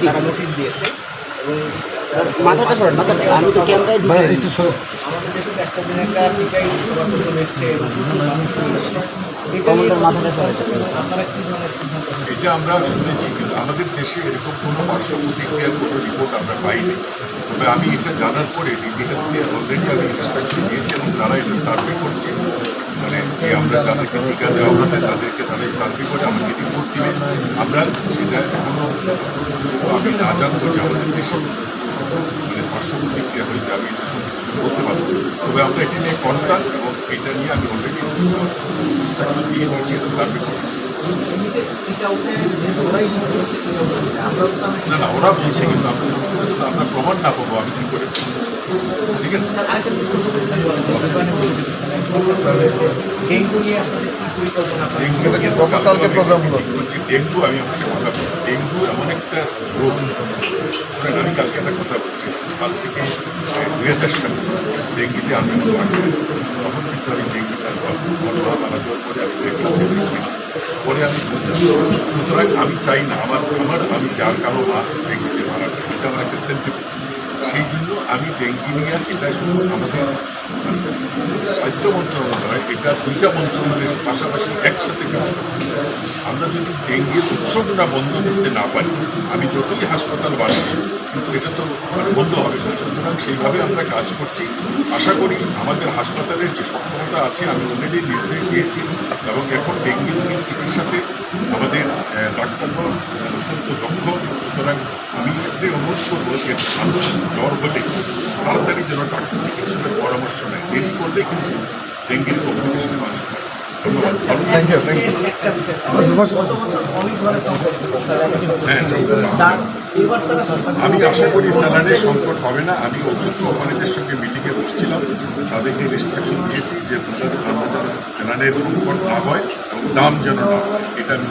তারা নোটিশ দিয়েছে এবং মাথাটা সরেন, মাথাটা আমি তো ক্যামেরায় ঢুকে আমাদের দেশে একটা দিন একটা টিকাই প্রবর্তন এসছে এবং কমান্ডার মাথাটা সরেন। আপনারা কী ধরনের সিদ্ধান্ত নেন? এটা আমরা শুনেছি, কিন্তু আমাদের দেশে এরকম কোনো পার্শ্ব প্রতিক্রিয়ার কোনো রিপোর্ট আমরা পাইনি। তবে আমি এটা জানার পরে নিজেকে অলরেডি আমি ইনস্ট্রাকশন দিয়েছি এবং তারা এটা সার্ভে করছে, মানে যে আমরা যাদেরকে টিকা দেওয়া হবে তাদেরকে তাদের সার্ভে করে আমাকে রিপোর্ট দিবে। আমরা সেটা এখনও আমি না জানবো যে আমাদের দেশে মানে পার্শ্ব প্রতিক্রিয়া হয়েছে, আমি এটা বলতে পারবো। তবে আমরা এটি নিয়ে কনসার্ন এবং এটা নিয়ে আমি অলরেডি ইনস্ট্রাকশন দিয়ে দিয়েছি, এটা সার্ভে করছি। না না, ওরা বলছে, কিন্তু আমরা প্রমাণ না পাবো আমি কী করে, ঠিক আছে? ডেঙ্গু নিয়ে আপনাদের কী পরিকল্পনা? গতকালকে প্রোগ্রাম বলছি, ডেঙ্গু আমি আপনাকে কথা বলছি, ডেঙ্গু এমন একটা রোগ। আমি কালকে একটা কথা বলছি, কাল থেকে 2000 সালে ডেঙ্গিতে আমি তখন কিন্তু আমি ডেঙ্গিটা মারা যাওয়ার পরে আমি দেখলাম পরে আমি সুতরাং আমি চাই না আমি যার কারো ডেঙ্গিতে মারা যায়, এটা আমার একটা সেন্টিমেন্ট। সেই জন্য আমি ডেঙ্গি নিয়ে এটা শুধু আমাদের স্বাস্থ্য মন্ত্রণালয়, এটা দুইটা মন্ত্রণালয়ের পাশাপাশি একসাথে কাজ করতে। আমরা যদি ডেঙ্গির উৎসবটা বন্ধ করতে না পারি, আমি যতই হাসপাতাল বানাই কিন্তু এটা তো বন্ধ হবে না। সুতরাং সেইভাবে আমরা কাজ করছি। আশা করি আমাদের হাসপাতালের যে সক্ষমতা আছে, আমি অলরেডি নির্দেশ দিয়েছি এবং এখন ডেঙ্গি রোগীর চিকিৎসাতে আমাদের ডাক্তাররাও অত্যন্ত দক্ষ। সুতরাং আমি এটাই অনুরোধ করবো যে জ্বর হলে তাড়াতাড়ি যেন ডাক্তার চিকিৎসকের পরামর্শ নেয়। দেরি করলে কিন্তু ডেঙ্গির কম্পিটিশনে মানুষ পায়। ধন্যবাদ। Thank you. একটা বিষয়, গত বছর অনেক ধরনের সংকট ছিল। আমি আশা করি স্যালানের সংকট হবে না। আমি ঔষধ কোম্পানিদের সঙ্গে মিটিংয়ে বসছিলাম, তাদেরকে ইনস্ট্রাকশন দিয়েছি যে আমরা যেন স্যালানের সংকট না হয় এবং দাম যেন না হয়, এটা আমি